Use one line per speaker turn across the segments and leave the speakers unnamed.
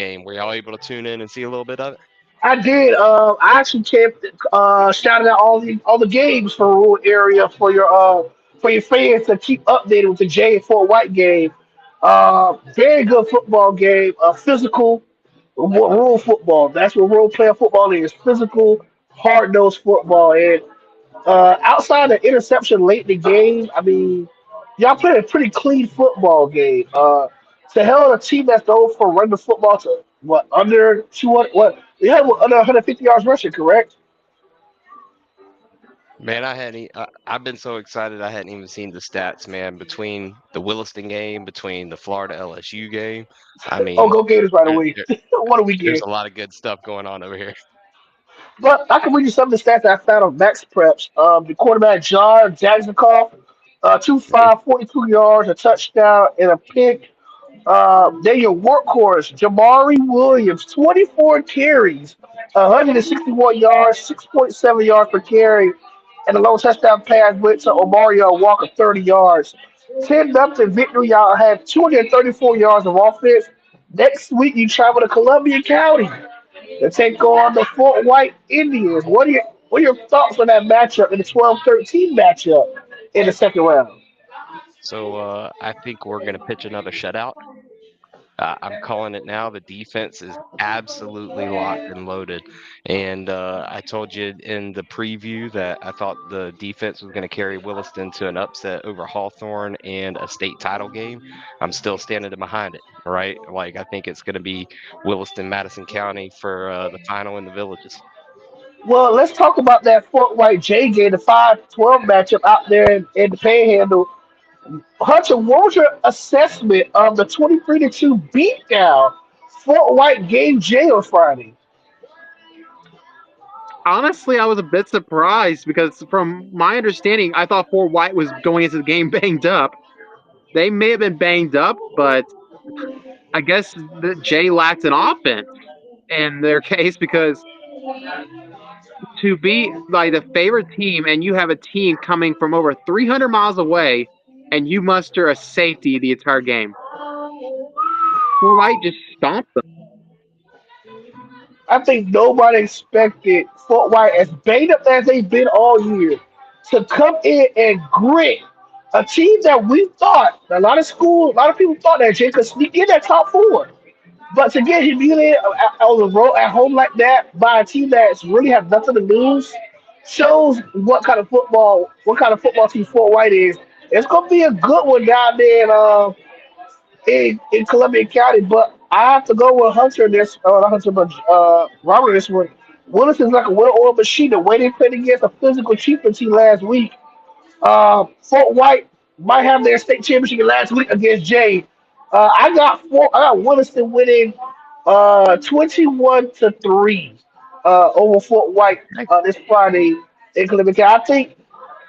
game. Were y'all able to tune in and see a little bit of it?
I did. I actually kept shouting out all the games for rural area for your fans to keep updated with the J and Fort White game. Very good football game. Physical rural football. That's what rural player football is. Physical, hard nosed football. And outside the interception late in the game, I mean, y'all played a pretty clean football game. To hell of a team that's known for running the football to what under 200, what they had under 150 yards rushing, correct?
Man, I've been so excited I hadn't even seen the stats, man, between the Williston game, between the Florida LSU game. I
Oh,
mean,
go Gators right
there,
away.
there,
What a
there's
weekend.
a lot of good stuff going on over here.
But I can read you some of the stats that I found on Max Preps. The quarterback John Jackson, 2-5, 42 yards, a touchdown, and a pick. Then your workhorse, Jamari Williams, 24 carries, 161 yards, 6.7 yards per carry, and a low touchdown pass went to Omario Walker, 30 yards. 10-0 victory. Y'all had 234 yards of offense. Next week, you travel to Columbia County to take on the Fort White Indians. What are your thoughts on that matchup in the 12-13 matchup in the second round?
So I think we're going to pitch another shutout. I'm calling it now. The defense is absolutely locked and loaded. And I told you in the preview that I thought the defense was going to carry Williston to an upset over Hawthorne and a state title game. I'm still standing behind it. Right. Like, I think it's going to be Williston, Madison County for the final in the villages.
Well, let's talk about that Fort White JJ, the 5-12 matchup out there in the Panhandle. Hunter, what was your assessment of the 23-2 beatdown Fort White gave Jay on Friday?
Honestly, I was a bit surprised because, from my understanding, I thought Fort White was going into the game banged up. They may have been banged up, but I guess that Jay lacked an offense in their case because to be like the favorite team and you have a team coming from over 300 miles away and you muster a safety the entire game. Fort White just stomped them.
I think nobody expected Fort White, as banged up as they've been all year, to come in and grit a team that we thought a lot of people thought that Jay could sneak in that top four. But to get humiliated on the road at home like that by a team that's really have nothing to lose shows what kind of football team Fort White is. It's gonna be a good one down there in Columbia County, but I have to go with Hunter in this. Not Hunter, but Robert in this one. Willis is like a well-oiled machine. The way they played against a physical Chieftain team last week. Fort White might have their state championship last week against Jay. I got Williston winning 21-3 over Fort White this Friday in Columbia County.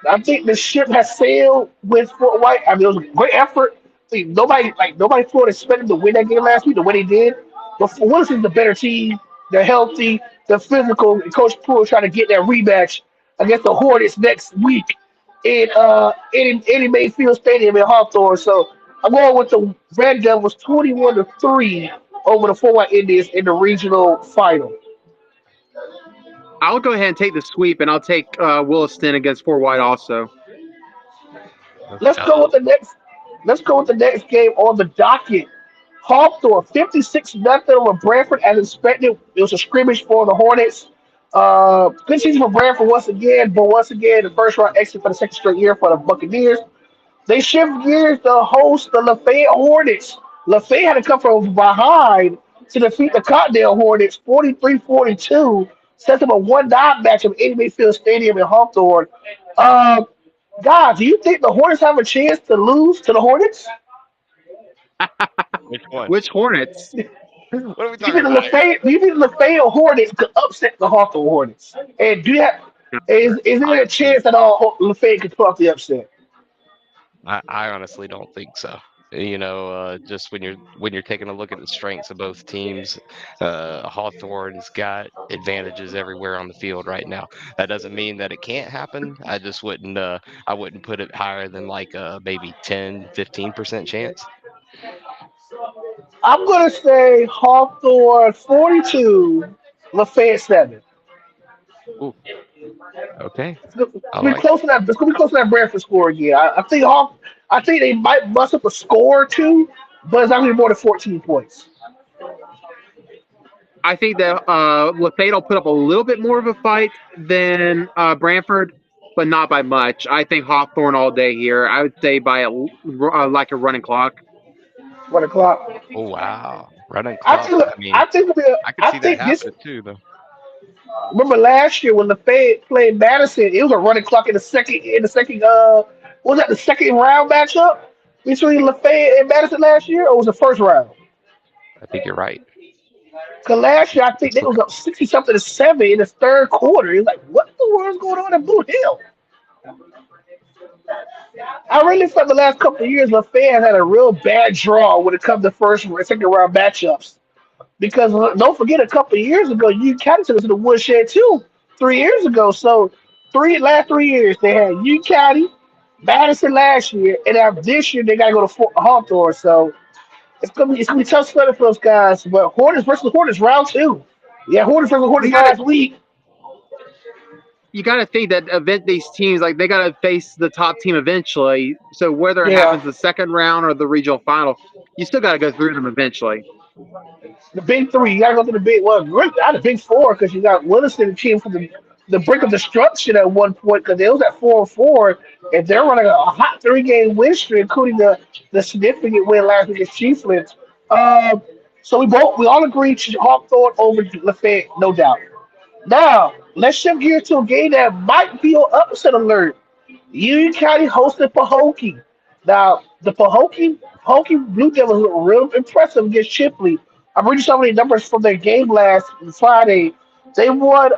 I think the ship has sailed with Fort White. I mean, it was a great effort. See, nobody thought expected to win that game last week the way they did. But for Wilson's the better team. They're healthy. They're physical. And Coach Poole trying to get that rematch against the Hornets next week in Mayfield Stadium in Hawthorne. So I'm going with the Red Devils 21-3 over the Fort White Indians in the regional final.
I'll go ahead and take the sweep, and I'll take Williston against Fort White also.
No
Let's
doubt.
go with the next. Let's go with the next game on the docket. Hawthorne 56-0 over Branford as expected. It was a scrimmage for the Hornets. Good season for Branford once again, but once again the first round exit for the second straight year for the Buccaneers. They shift gears to host the Lafayette Hornets. Lafayette had to come from behind to defeat the Cottondale Hornets 43-42. Sets up a 1-9 match at Eddie Mayfield Stadium in Hawthorne. Um, God, do you think the Hornets have a chance to lose to the Hornets?
Which one?
Which Hornets?
What are we
Do you
talking
think the
about here?
Lafayette, do you think the Lafayette Hornets could upset the Hawthorne Hornets? And do you have, is there a
Honestly,
chance that all Lafayette could pull off the upset?
I honestly don't think so. Just when you're taking a look at the strengths of both teams, Hawthorne's got advantages everywhere on the field right now. That doesn't mean that it can't happen. I wouldn't put it higher than like maybe 10, 15% chance.
I'm gonna say Hawthorne 42, Lafayette 7.
Ooh, okay.
It's
I
gonna be
like.
close to that. It's gonna be close to that Brantford score again. I think Hawk. I think they might bust up a score or two, but it's not gonna be more than 14 points.
I think that Lafayette will put up a little bit more of a fight than Brantford, but not by much. I think Hawthorne all day here. I would say by like a running clock.
1 o'clock.
Oh wow, running
I
clock.
think.
I mean,
I think. It'll be,
I could
I
see that
think this.
happening too, though.
Remember last year when the Fed played Madison, it was a running clock in the second. In the second. Was that the second round matchup between Lafayette and Madison last year, or was it the first round?
I think you're right.
Because last year I think
Let's
they
look
was
at.
up 60 something to 7 in the third quarter. It's like, what the world's going on in Blue Hill? I really felt the last couple of years LaFayette had a real bad draw when it comes to first and second round matchups. Because don't forget, a couple of years ago, you County took us to the woodshed too. 3 years ago, so last 3 years they had U County, Madison last year, and now this year they got to go to Hawthorne. So it's gonna be tough sledding for those guys. But Hornets versus Hornets round two. Yeah, Hornets versus
We
Hornets
got to
last week.
you got to think that event these teams like they got to face the top team eventually. So whether it
Yeah,
happens the second round or the regional final, you still got to go through them eventually.
the big three. You gotta go to the big well, really not the big four because you got Williston that came from the brink of destruction at one point because they was at 4-4 and they're running a hot 3 game win streak, including the significant win last week against Chiefland. Um, so we all agree Hawthorne over Lafayette, no doubt. Now let's shift gears to a game that might be on upset alert. Union County hosted Pahokee. Now, the Pahokee Blue Devils look real impressive against Chipley. I'm reading some of the numbers from their game last Friday. They won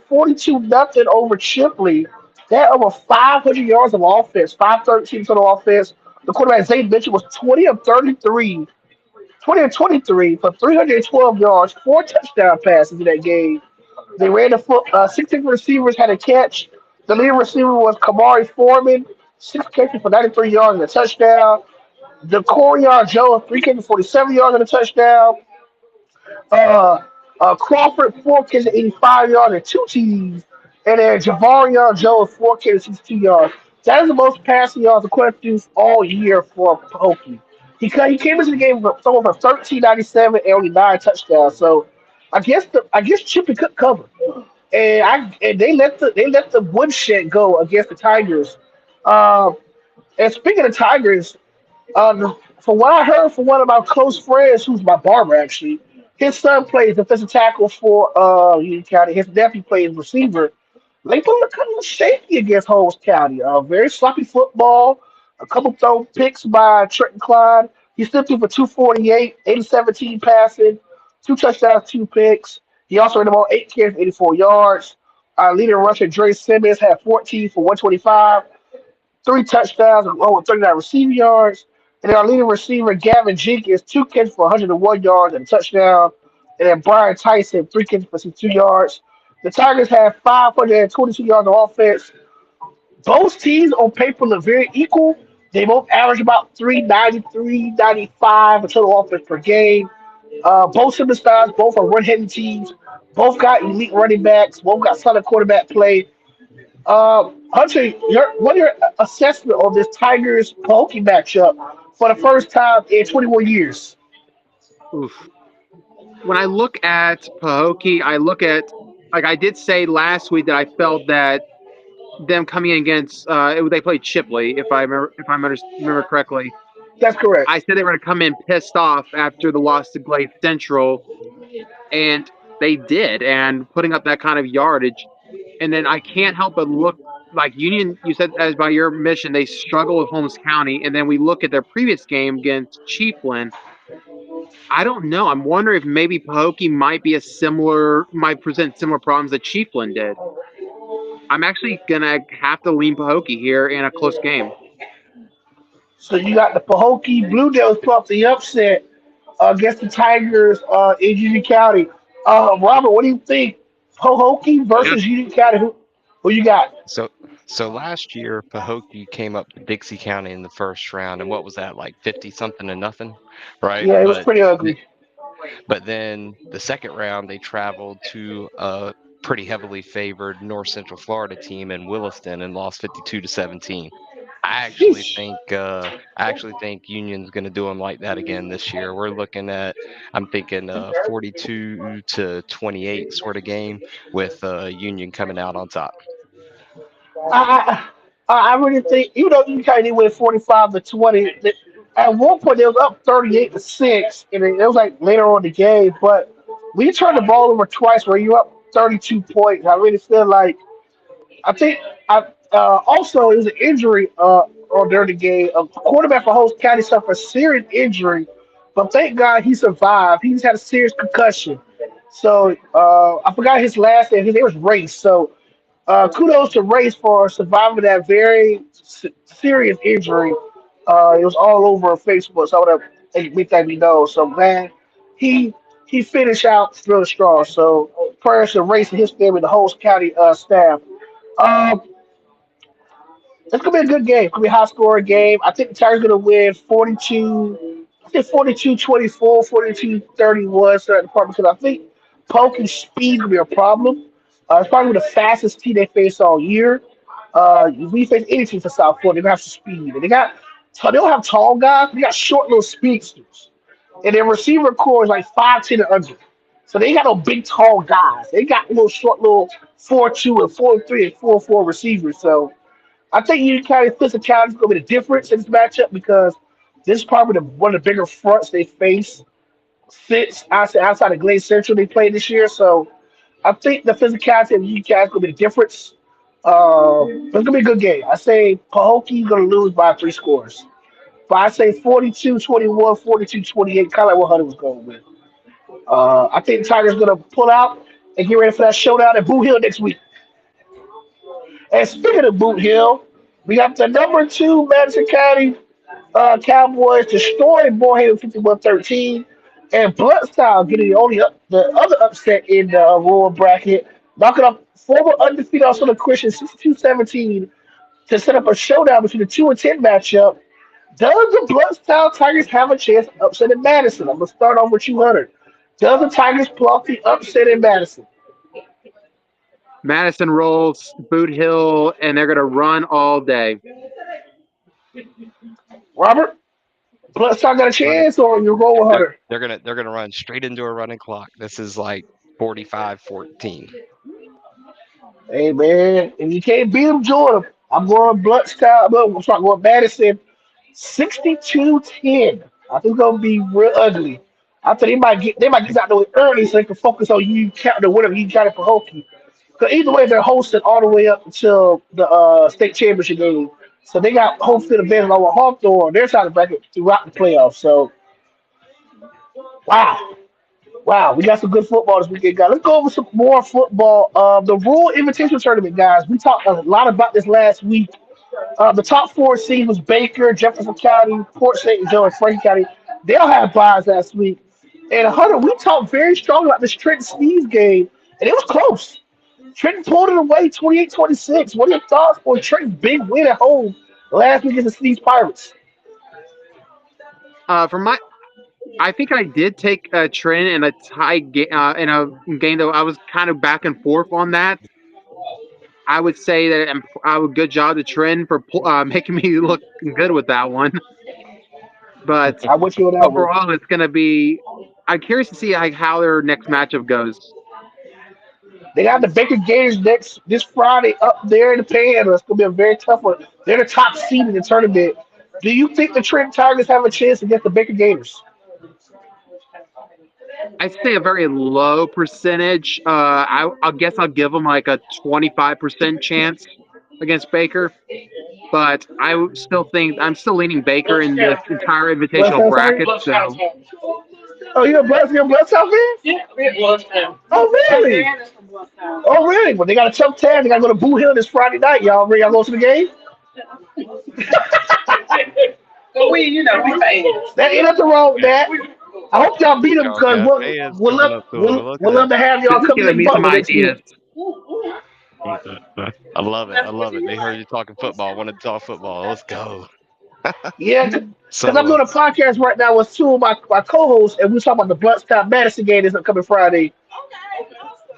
42 nothing over Chipley. They had over 500 yards of offense, 513 total offense. The quarterback Zay Mitchell was 20 of 33, 20 of 23 for 312 yards, 4 touchdown passes in that game. They ran the foot. 16 receivers had a catch. The leading receiver was Kamari Foreman, 6 catches for 93 yards and a touchdown. The Corian Joe, 3 catches, 47 yards and a touchdown. Uh, Crawford, 4 catches, 85 yards and 2 TDs. And then Javarian Joe, 4 catches, 62 yards. That is the most passing yards according to all year for Pokey. He came into the game with someone for 1397 and only 9 touchdowns. So I guess Chippy could cover and they let the woodshed go against the Tigers. Um, and speaking of Tigers, from what I heard from one of my close friends, who's my barber actually, his son plays defensive tackle for Union County. His nephew plays receiver. Lakeland look kind of shaky against Holmes County. Very sloppy football. A couple throw picks by Trenton Clyde. He still threw for 248, 8 of 17 passing, 2 touchdowns, 2 picks. He also ran the ball 8 carries, 84 yards. Leading rusher Dre Simmons had 14 for 125, 3 touchdowns, and over 39 receiving yards. And then our leading receiver Gavin Jenkins, 2 catches for 101 yards and a touchdown. And then Brian Tyson, 3 catches for 62 yards. The Tigers had 522 yards of offense. Both teams on paper look very equal. They both average about 393, 95 total offense per game. Both superstars, both are run-heading teams. Both got elite running backs. Both got solid quarterback play. Hunter, what are your assessment on this Tigers Pokey matchup for the first time in 21 years?
Oof. When I look at Pahokee, I look at like I did say last week that I felt that them coming in against they played Chipley if I remember correctly.
That's correct.
I said they were going to come in pissed off after the loss to Glade Central, and they did, and putting up that kind of yardage. And then I can't help but look like Union. You said as by your mission, they struggle with Holmes County, and then we look at their previous game against Chiefland. I don't know. I'm wondering if maybe Pahokee might present similar problems that Chiefland did. I'm actually gonna have to lean Pahokee here in a close game.
So you got the Pahokee Blue Devils pull off the upset against the Tigers in Union County. Robert, what do you think? Pahokee
Yeah,
versus Union County. Who you got?
So So last year, Pahokee came up to Dixie County in the first round, and what was that, like 50 something to nothing, right?
Yeah, it was pretty ugly.
But then the second round, they traveled to a pretty heavily favored North Central Florida team in Williston and lost 52-17.
Sheesh.
I actually think Union's going to do them like that again this year. We're looking at, I'm thinking 42-28 sort of game with Union coming out on top.
I, I really think even though you kind of went 45-20, at one point they was up 38-6, and it was like later on in the game. But we turned the ball over twice where you up 32 points. I really feel like I think I also it was an injury on during the game. A quarterback for Host County suffered a serious injury, but thank God he survived. He just had a serious concussion. So I forgot his last name. His name was Race. So kudos to Race for surviving that very serious injury. It was all over Facebook, so I want to make that be known. So man, he he finished out really strong. So prayers to Race and his family, the whole county staff. Um, it's gonna be a good game. It's gonna be a high scoring game. I think the Tigers gonna win 42. I think 42-24, 42-31, certain department because I think Polk's speed gonna be a problem. It's probably the fastest team they face all year. If we face any team for South Florida, they're gonna have some speed. And they don't have tall guys. They got short little speedsters, and their receiver core is like 5'10" and under. So they ain't got no big tall guys. They got little short little 4-2 and 4-3 and 4-4 receivers. So I think you kind of physicality is going to be the difference in this matchup because this is probably one of the bigger fronts they face since outside of Glade Central they played this year. So I think the physicality of UCAS is going to be the difference. But it's going to be a good game. I say Pahokee going to lose by 3 scores. But I say 42-21, 42-28, kind of like what Hunter was going with. I think the Tigers going to pull out and get ready for that showdown at Boo Hill next week. And speaking of Boot Hill, we got the number two Madison County Cowboys destroying Boyhaven 51-13, and Bloodstyle getting the other upset in the rural bracket, knocking up former undefeated Austin Christian 62-17 to set up a showdown between the 2 and 10 matchup. Does the Bloodstyle Tigers have a chance of upsetting Madison? I'm gonna start off with 200. Does the Tigers pull off the upset in Madison?
Madison rolls, Boot Hill, and they're going to run all day.
Robert, Bloodstyle got a
Running,
chance, or you roll with
they're,
Hunter?
they're gonna run straight into a running clock. This is like 45-14.
Hey man, if you can't beat them, join them. I'm going Bloodstown. I'm sorry, going Madison 62-10. I think it's gonna be real ugly. I think they might get out the way early so they can focus on you counting or whatever you got it for Hokie. Because either way, they're hosting all the way up until the state championship game. So they got home field advantage over Hawthorne. They're trying to bracket throughout the playoffs. So wow. Wow, we got some good football this weekend, guys. Let's go over some more football. The Rural Invitation Tournament, guys. We talked a lot about this last week. The top four seeds was Baker, Jefferson County, Port St. Joe, and Franklin County. They all had buys last week. And Hunter, we talked very strong about this Trenton Sneeze game, and it was close. Trenton pulled it away 28-26. What are your thoughts on Trenton's big win at home last week against the Sneeze Pirates?
For my I think I did take a trend in a in a game though I was kind of back and forth on that. I would say that I would good job to trend for making me look good with that one. But
I wish you on that one.
overall, it's going to be. I'm curious to see how their next matchup goes.
They got the Baker Gators next this Friday up there in the Panhandle. It's gonna be a very tough one. They're the top seed in the tournament. Do you think the Trent Tigers have a chance against the Baker Gators?
I say a very low percentage. I guess I'll give them like a 25% chance against Baker. But still think I'm still leaning Baker in this entire invitational bracket. So
Oh, you're a Blood South fan?
Yeah, it was him.
Oh, really? Oh, really? Well, they got a tough task. They got to go to Boo Hill this Friday night. Y'all ready? Y'all go to the game?
But we fans.
That ain't nothing wrong with that. I hope y'all beat them
Y'all
because
got
we'll,
fans
we'll,
coming
love,
up to it.
we'll,
Look
we'll
at
love to have y'all
this is
come to
giving
the
me some
Butler next week.
ideas.
I love it. I love it. They heard you talking football. Wanted to talk football. Let's go.
Yeah, because I'm
So,
doing a podcast right now with two of my co-hosts, and we're talking about the Bloodstown Madison game that's upcoming Friday.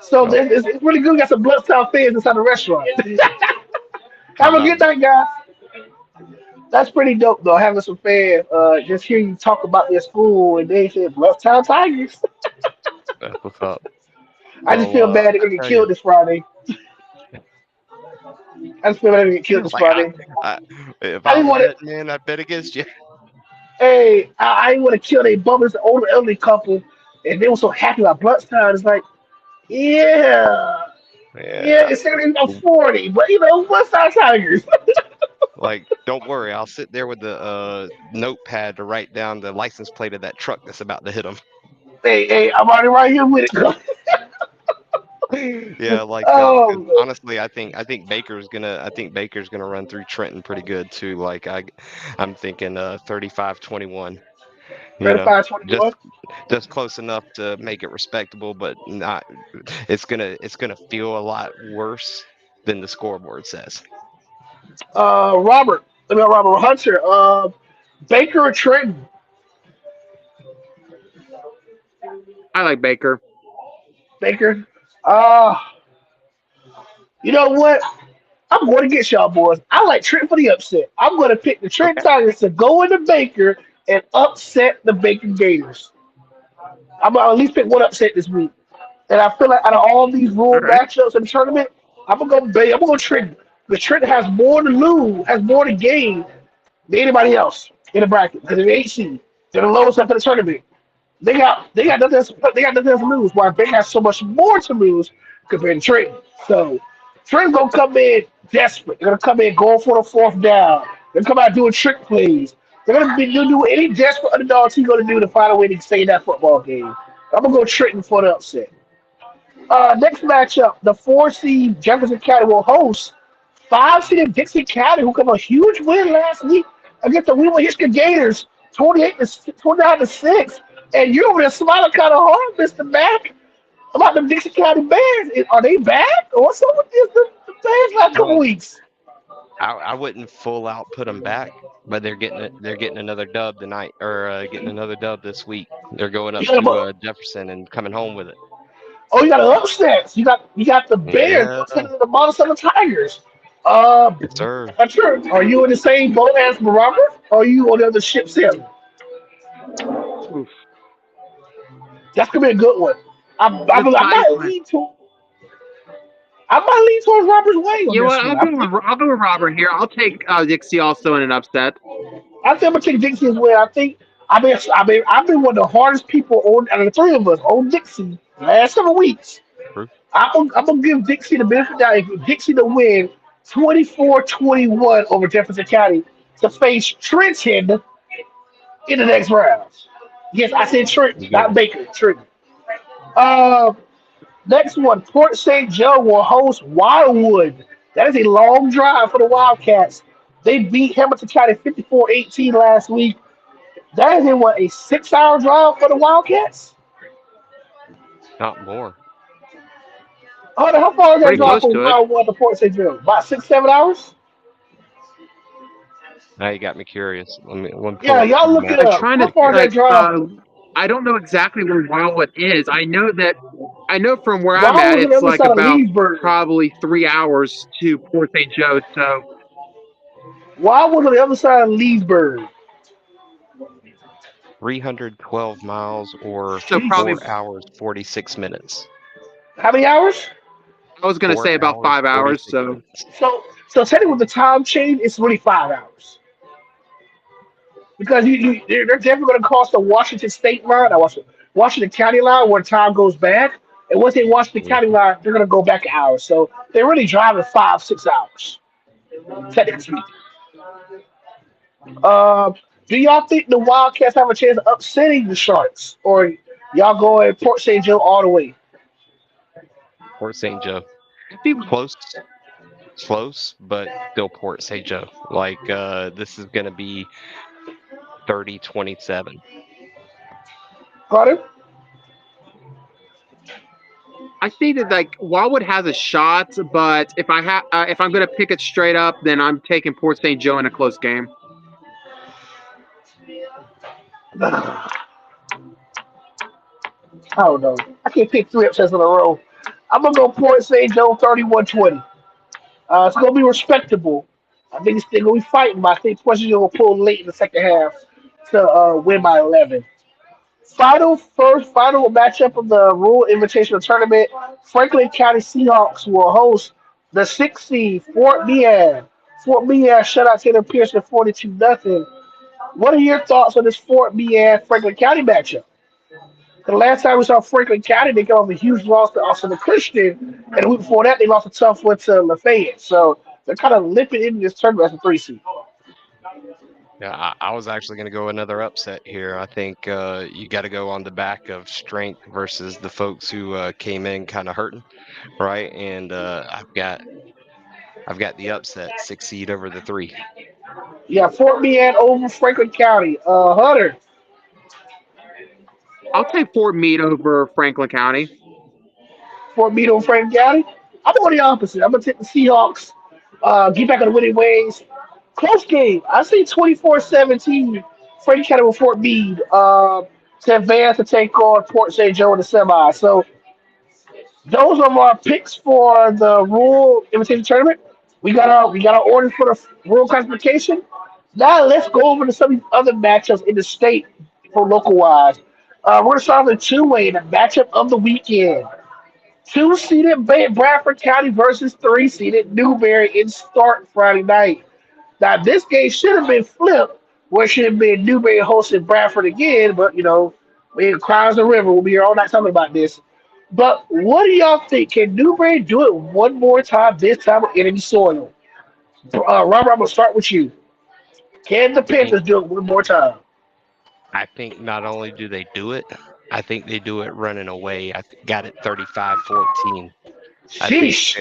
So
oh,
it's really good. We got some Bloodstown fans inside the restaurant.
how
Have a
about
good
it?
night, guys. That's pretty dope, though. Having some fans just hear you talk about their school and they say Bloodstown Tigers.
That's what's up.
I just
Well,
feel bad they're
I
gonna get
tell you,
killed this Friday. I just feel bad they're gonna get killed this
like
Friday.
I, if
I
I
didn't
was a
want to.
bet man, I'd bet against you.
Hey, I didn't want to kill their bummers, the older elderly couple, and they were so happy about Bloodstown. It's like, yeah, yeah,
Yeah.
it's saying I'm 40, but Bloodstown Tigers.
Like, don't worry. I'll sit there with the notepad to write down the license plate of that truck that's about to hit them.
Hey, I'm already right here with it.
Yeah, like 'cause
um,
honestly, I think Baker's gonna run through Trenton pretty good too. Like I'm thinking 35-21. You know,
35-21.
just close enough to make it respectable, but not. It's gonna feel a lot worse than the scoreboard says.
Robert, about Robert Hunter. Baker or Trenton?
I like Baker.
Baker. Uh, you know what? I'm going to get y'all boys. I like Trent for the upset. I'm going to pick the Trent
Okay.
Tigers to go into Baker and upset the Baker Gators. I'm going to at least pick one upset this week. And I feel like out of all these
All
rule
right.
matchups in the tournament, I'm gonna go Bay. I'm gonna go Trent. The Trent has more to lose, has more to gain than anybody else in the bracket because they're the 8 seed. They're the lowest up in the tournament. They got nothing else, they got nothing else to lose. While Bay has so much more to lose compared to Trent. So Trent's gonna come in desperate. They're gonna come in going for the fourth down. They're gonna come out doing trick plays. They're gonna be do any desperate underdogs he's gonna do to find a way to stay in that football game. I'm gonna go Trenton for the upset. Next matchup, the 4 seed Jefferson County will host 5 seed Dixie County, who got a huge win last week against the Weaver Hitchcock Gators, 29-6. And you're over there smiling kind of hard, Mr. Mack, about the Dixie County Bears. Are they back? Or what's up with this, the Bears last couple
Well,
weeks?
I wouldn't full out put them back, but they're getting another dub tonight, or getting another dub this week. They're going
You
up
got
to
a,
Jefferson and coming home with it.
oh, you got an upset. You got the Bears
Yeah,
upsetting the Monticello Tigers. Uh,
yes, sir.
I'm sure. Are you in the same boat as Robert? Or are you on the other ship sailing?
Oof.
That's gonna be a good one.
The
I
Tigers.
might lean to I might lean towards Robert's way on
You know
this
what?
one.
I'll go with Robert here. I'll take Dixie also in an upset.
I think I'm gonna take Dixie as well. I've been one of the hardest people on out of the three of us on Dixie the last several weeks.
True.
I'm gonna give Dixie the benefit of the doubt. If Dixie to win 24-21 over Jefferson County to face Trenton in the next round. Yes, I said Trent,
You
not
good?
Baker. Trent. Uh, Next one, Port St. Joe will host Wildwood. That is a long drive for the Wildcats. They beat Hamilton County 54-18 last week. That is in what, a 6 hour drive for the Wildcats?
Not more.
How far is that
Pretty
drive
close
from
to it.
Wildwood to Port St. Joe? About 6, 7 hours?
Now you got me curious. Let me pull
Yeah,
up
y'all
the
look it
map
I'm
up.
real
trying
How
to
quick
far is
here.
that drive?
I don't know exactly where Wildwood is. I know from where I'm at,
Wildwood's on the
it's
other
like
side of
about
Leesburg.
probably 3 hours to Port St. Joe. So
Wildwood's on the other side of Leesburg.
312 miles or
probably
Jesus.
4 hours 46 minutes.
How many hours?
I was gonna
4
say about
hours
5 hours.
46
So
minutes.
So technically with the time change, it's really 5 hours. Because they're definitely going to cross the Washington State line, Washington County line, where time goes back. And once they watch the county
Mhm.
line, they're going to go back an hour. So they're really driving 5, 6 hours, technically speaking. Um, do y'all think the Wildcats have a chance of upsetting the Sharks, or y'all going Port St. Joe all the way?
Port St. Joe.
I think
Close, close, but still Port St. Joe. Like this is gonna be 30-27.
Pardon?
I think that like Wildwood has a shot, but if I'm gonna pick it straight up, then I'm taking Port St. Joe in a close game.
I don't know. I can't pick three upsets in a row. I'm gonna go Port St. Joe 31-20. It's gonna be respectable. I think it's still gonna be fighting, but I think Port St. Joe will pull late in the second half to win by 11. Final matchup of the Rural Invitational Tournament. Franklin County Seahawks will host the 6th seed Fort Meade. Fort Meade shut out Taylor Pearson 42-0. What are your thoughts on this Fort Meade Franklin County matchup? The last time we saw Franklin County, they got off a huge loss to Austin the Christian, and the week before that, they lost a tough one to Lafayette. So they're kind of limping into this tournament as a 3 seed.
Yeah, I was actually going to go another upset here. I think you got to go on the back of strength versus the folks who came in kind of hurting, right? And I've got the upset 6 seed over the 3.
Yeah, Fort Meade over Franklin County. Hunter,
I'll take Fort Meade over Franklin County.
Fort Meade over Franklin County. I'm going the opposite. I'm going to take the Seahawks. Get back on the winning ways. Close game. I see 24-17. Franklin County with Fort Meade to advance to take on Port St. Joe in the semi. So those are our picks for the Rural Invitation Tournament. We got our orders for the Rural classification. Now let's go over to some of these other matchups in the state for local wise. We're gonna start with the two-way, the matchup of the weekend. Two-seeded Bradford County versus three-seeded Newberry in start Friday night. Now this game should have been flipped, where it should have been Newberry hosting Bradford again, but we in Crowns the River. We'll be here all night talking about this. But what do y'all think? Can Newberry do it one more time, this time with enemy soil? Robert, I'm going to start with you. Can the
I think
Panthers do it one more time?
I think not only do they do it, I think they do it running away. Got it 35-14. I think
Sheesh.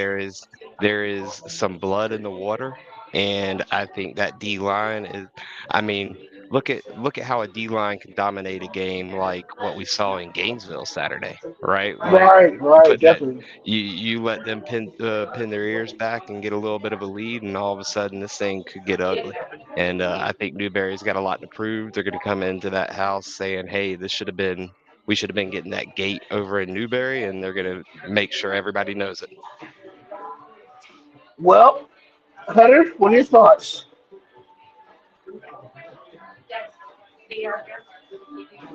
there is some blood in the water, and I think that D line is. I mean, look at how a D line can dominate a game like what we saw in Gainesville Saturday, right? Like
Right,
you
right,
put that,
definitely.
you let them pin their ears back and get a little bit of a lead, and all of a sudden this thing could get ugly. And I think Newberry's got a lot to prove. They're going to come into that house saying, "Hey, we should have been getting that gate over in Newberry," and they're going to make sure everybody knows it.
Well, Hunter, what are your thoughts?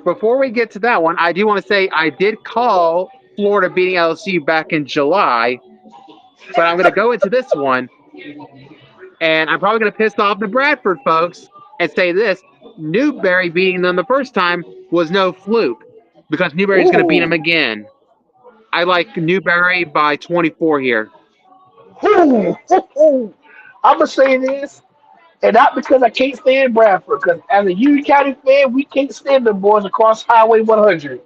Before we get to that one, I do want to say I did call Florida beating LSU back in July, but I'm going to go into this one, and I'm probably going to piss off the Bradford folks and say this: Newberry beating them the first time was no fluke because Newberry's going to beat them
Ooh,
again. I like Newberry by 24 here.
ooh, ooh. I'm going to say this, and not because I can't stand Bradford, because as a Union County fan, we can't stand the boys across Highway 100.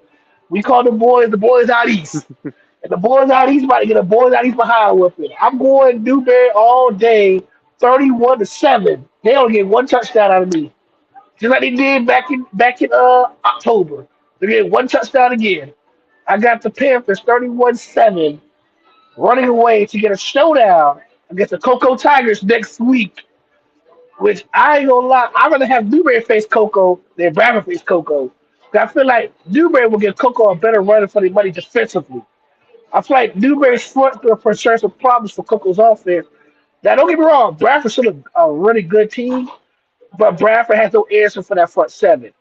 We call the boys out east. And the boys out east about to get a boys out east behind with it. I'm going Newberry all day, 31-7. They don't get one touchdown out of me. Just like they did back in October. They get one touchdown again. I got the Panthers 31-7 running away to get a showdown against the Cocoa Tigers next week. Which I ain't gonna lie, I'd rather have Newberry face Cocoa than Bradford face Cocoa. 'Cause I feel like Newberry will give Cocoa a better run for the money defensively. I feel like Newberry's front going to present some problems for Coco's offense. Now, don't get me wrong, Bradford's still a really good team, but Bradford has no answer for that front seven.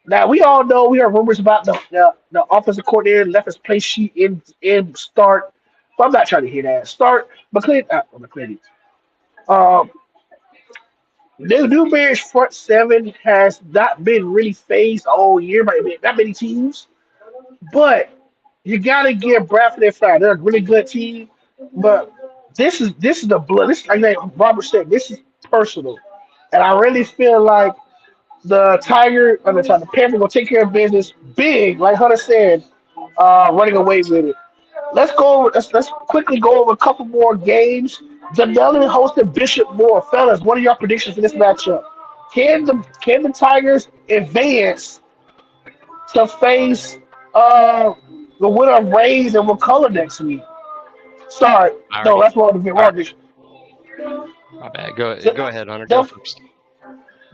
Now, we all know we heard rumors about the offensive coordinator left his place sheet in start, but I'm not trying to hear that. Start McClinton. Um, Newberry's front seven has not been really phased all year by that many teams, but you gotta give Bradford their flowers. They're a really good team, but this is the blood. This like Robert said, this is personal, and I really feel like the Panthers will take care of business big, like Hunter said, running away with it. Let's quickly go over a couple more games. Dunellen hosted Bishop Moore. Fellas, what are your predictions for this matchup? Can the Tigers advance to face the winner of Rays and McCullough next week. Sorry,
I
no,
already.
that's wrong.
All right,
Wrong.
my bad. Go ahead, Hunter. Go
They'll,
first.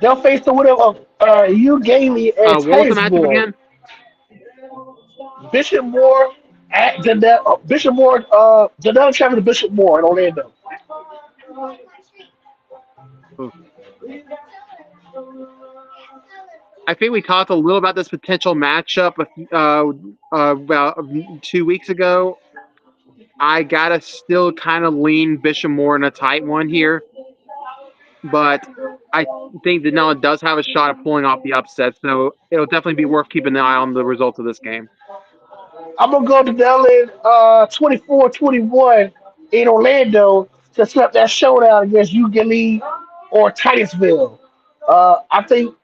they'll face the winner of Hugh Gailey and
What was the matchup
Titusville.
again?
Bishop Moore at Bishop Moore, Janelle Travis to Bishop Moore in Orlando.
I think we talked a little about this potential matchup about 2 weeks ago. I gotta still kind of lean Bishop Moore in a tight one here, but I think Denellen does have a shot of pulling off the upset, so it'll definitely be worth keeping an eye on the results of this game.
I'm gonna go to Dellen 24-21 in Orlando to set up that showdown against Ugalele or Titusville. I think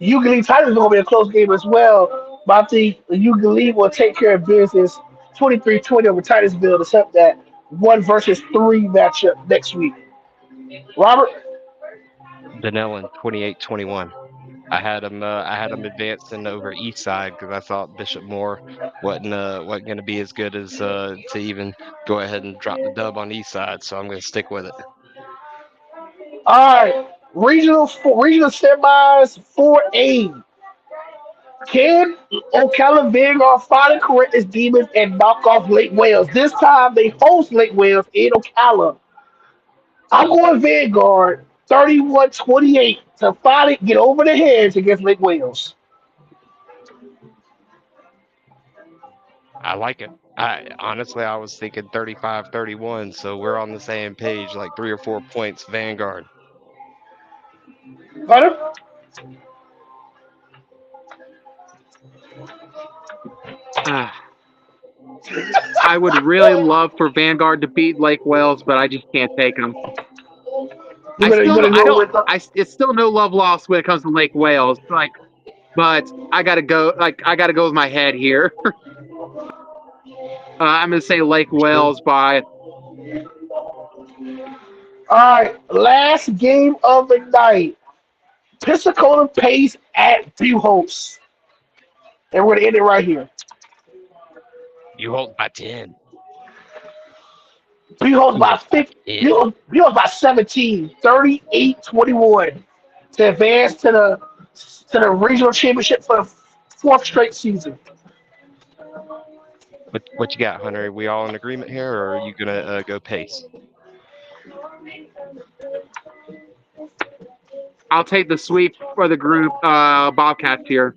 Ugalele Titusville gonna be a close game as well, but I think Ugalele will take care of business 23-20 over Titusville to set up that 1 versus 3 matchup next week. Robert,
Denellen 28-21. I had him advancing over East Side because I thought Bishop Moore wasn't going to be as good as to even go ahead and drop the dub on East Side. So I'm going to stick with it.
all right, regional semis 4A. Can Ocala Vanguard finally correct its demons and knock off Lake Wales? This time they host Lake Wales in Ocala. I'm going Vanguard 31-28 to finally get over the heads against Lake Wales.
I like it. I honestly, I was thinking 35-31, so we're on the same page, like 3 or 4 points Vanguard.
Hunter?
Ah, I would really love for Vanguard to beat Lake Wales, but I just can't take them.
You gonna
I
go
don't.
with
It's still no love lost when it comes to Lake Wales. But I gotta go. I gotta go with my head here. I'm gonna say Lake
True.
Wales by.
all right, last game of the night. Pensacola Pace at Cohost. And we're gonna end it right here.
You hold by 10.
Cohost
You
by
hold by
50,
10.
Cohost by 17, 38-21 to advance to the regional championship for the fourth straight season.
What you got, Hunter? Are we all in agreement here, or are you gonna go pace?
I'll take the sweep for the group. Bobcats here.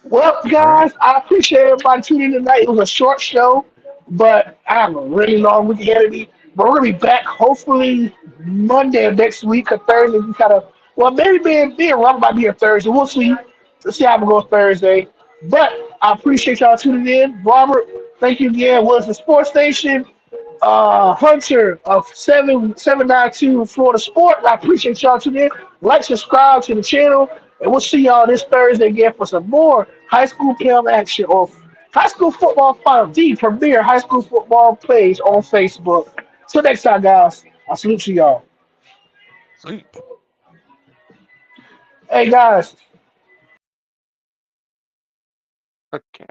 Well,
All right.
guys, I appreciate everybody tuning in tonight. It was a short show, but I have a really long week ahead of me. But we're gonna be back hopefully Monday of next week or Thursday. We kind of maybe me and Robert might be here Thursday. We'll see. Let's see how we go Thursday. But I appreciate y'all tuning in. Robert, thank you again. Williston Sports Station. Hunter of 792 Florida Sport. I appreciate y'all tuning in. Like, subscribe to the channel, and we'll see y'all this Thursday again for some more high school film action or high school football final. The premier high school football plays on Facebook. Till next time, guys. I salute you y'all.
Sweet.
Hey, guys.
Okay.